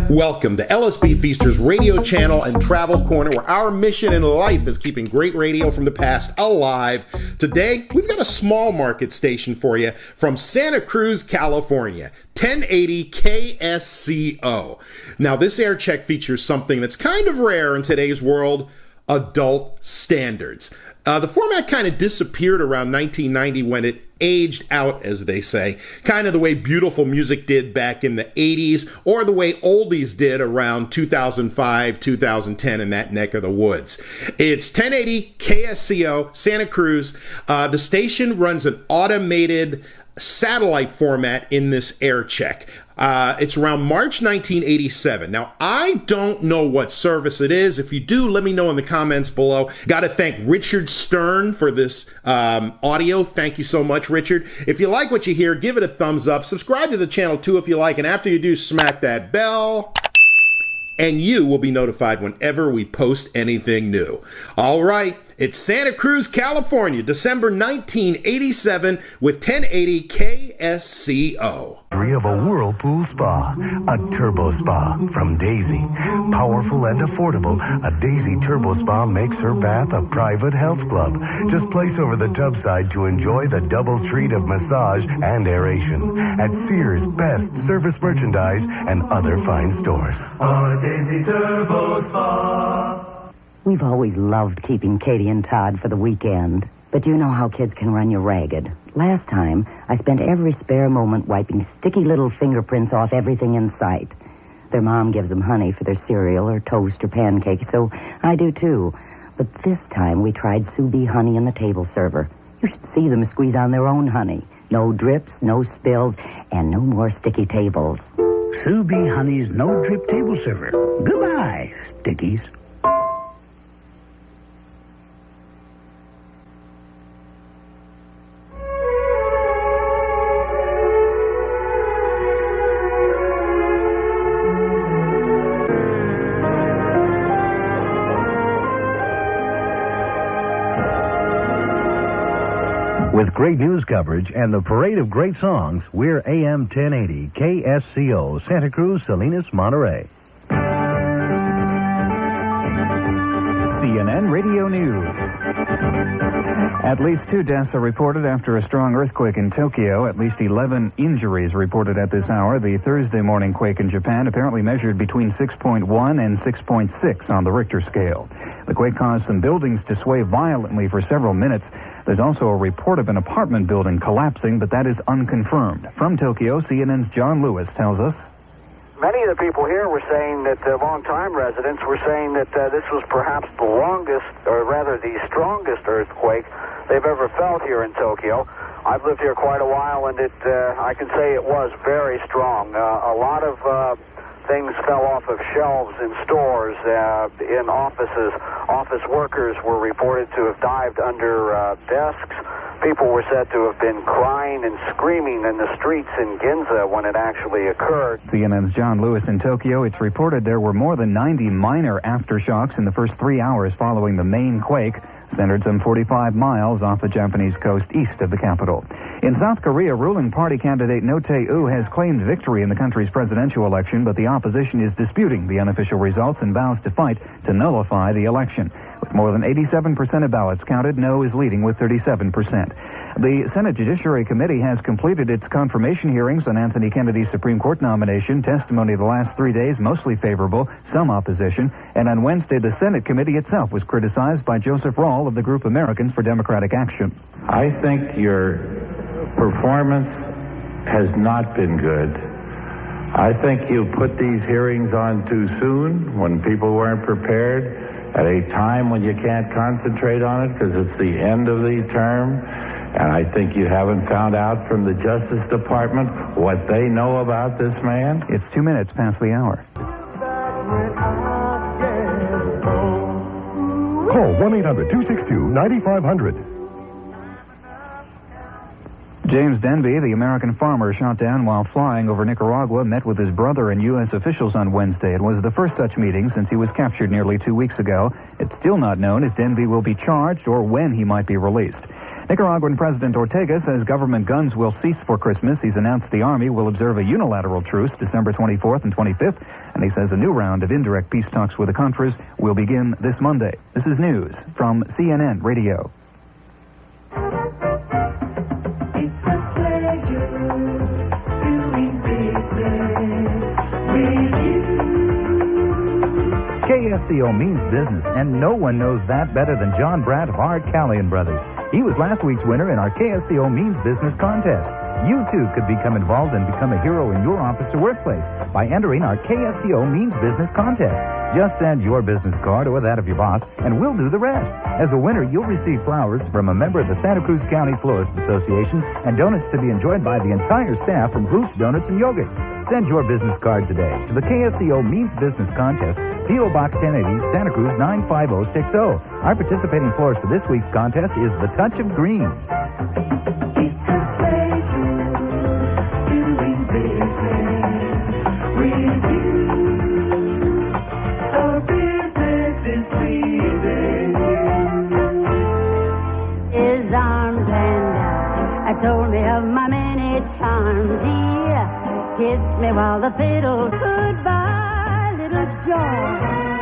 Welcome to LSB Feasters Radio Channel and Travel Corner, where our mission in life is keeping great radio from the past alive. Today, we've got a small market station for you from Santa Cruz, California, 1080 KSCO. Now, this air check features something that's kind of rare in today's world: adult standards. The format kind of disappeared around 1990 when it aged out, as they say, kind of the way beautiful music did back in the 80s, or the way oldies did around 2005, 2010 in that neck of the woods. It's 1080 KSCO, Santa Cruz. The station runs an automated satellite format in this air check. It's around March 1987. Now, I don't know what service it is. If you do, let me know in the comments below. Got to thank Richard Stern for this audio. Thank you so much, Richard. If you like what you hear, give it a thumbs up. Subscribe to the channel, too, if you like. And after you do, smack that bell, and you will be notified whenever we post anything new. All right. It's Santa Cruz, California, December 1987 with 1080 KSCO. Of a whirlpool spa, a turbo spa from Daisy. Powerful and affordable, a Daisy turbo spa makes her bath a private health club. Just place over the tub side to enjoy the double treat of massage and aeration at Sears' Best Service Merchandise and other fine stores. A Daisy turbo spa. We've always loved keeping Katie and Todd for the weekend. But you know how kids can run you ragged. Last time, I spent every spare moment wiping sticky little fingerprints off everything in sight. Their mom gives them honey for their cereal or toast or pancakes, so I do too. But this time, we tried Subi honey in the table server. You should see them squeeze on their own honey. No drips, no spills, and no more sticky tables. Subi honey's no drip table server. Goodbye, stickies. With great news coverage and the parade of great songs, we're AM 1080 KSCO, Santa Cruz, Salinas, Monterey. CNN Radio News. At least 2 deaths are reported after a strong earthquake in Tokyo. At least 11 injuries reported at this hour. The Thursday morning quake in Japan apparently measured between 6.1 and 6.6 on the Richter scale. The quake caused some buildings to sway violently for several minutes. There's also a report of an apartment building collapsing, but that is unconfirmed. From Tokyo, CNN's John Lewis tells us. Many of the people here were saying that, long-time residents were saying that this was perhaps the longest, or rather the strongest earthquake they've ever felt here in Tokyo. I've lived here quite a while, and I can say it was very strong. A lot of things fell off of shelves in stores, in offices. Office workers were reported to have dived under desks. People were said to have been crying and screaming in the streets in Ginza when it actually occurred. CNN's John Lewis in Tokyo. It's reported there were more than 90 minor aftershocks in the first 3 hours following the main quake, centered some 45 miles off the Japanese coast east of the capital. In South Korea, ruling party candidate No Tae-woo has claimed victory in the country's presidential election, but the opposition is disputing the unofficial results and vows to fight to nullify the election. With more than 87% of ballots counted, no is leading with 37%. The Senate Judiciary Committee has completed its confirmation hearings on Anthony Kennedy's Supreme Court nomination. Testimony the last 3 days mostly favorable, some opposition. And on Wednesday, the Senate committee itself was criticized by Joseph Rawl of the group Americans for Democratic Action. I think your performance has not been good. I think you put these hearings on too soon when people weren't prepared, at a time when you can't concentrate on it because it's the end of the term. And I think you haven't found out from the Justice Department what they know about this man. It's 2 minutes past the hour. Call 1-800-262-9500. James Denby, the American farmer shot down while flying over Nicaragua, met with his brother and U.S. officials on Wednesday. It was the first such meeting since he was captured nearly 2 weeks ago. It's still not known if Denby will be charged or when he might be released. Nicaraguan President Ortega says government guns will cease for Christmas. He's announced the army will observe a unilateral truce December 24th and 25th. And he says a new round of indirect peace talks with the Contras will begin this Monday. This is news from CNN Radio. It's a pleasure doing business with you. KSCO means business, and no one knows that better than John Brandt of Art Callion Brothers. He was last week's winner in our KSCO Means Business contest. You, too, could become involved and become a hero in your office or workplace by entering our KSCO Means Business contest. Just send your business card or that of your boss, and we'll do the rest. As a winner, you'll receive flowers from a member of the Santa Cruz County Florist Association and donuts to be enjoyed by the entire staff from Boots Donuts and Yogurt. Send your business card today to the KSCO Means Business contest, P.O. Box 1080, Santa Cruz 95060. Our participating florist for this week's contest is The Touch of Green. It's a pleasure doing business with you. Our business is pleasing you. His arms and I told me of my many charms. He kissed me while the fiddle goodbye, little George.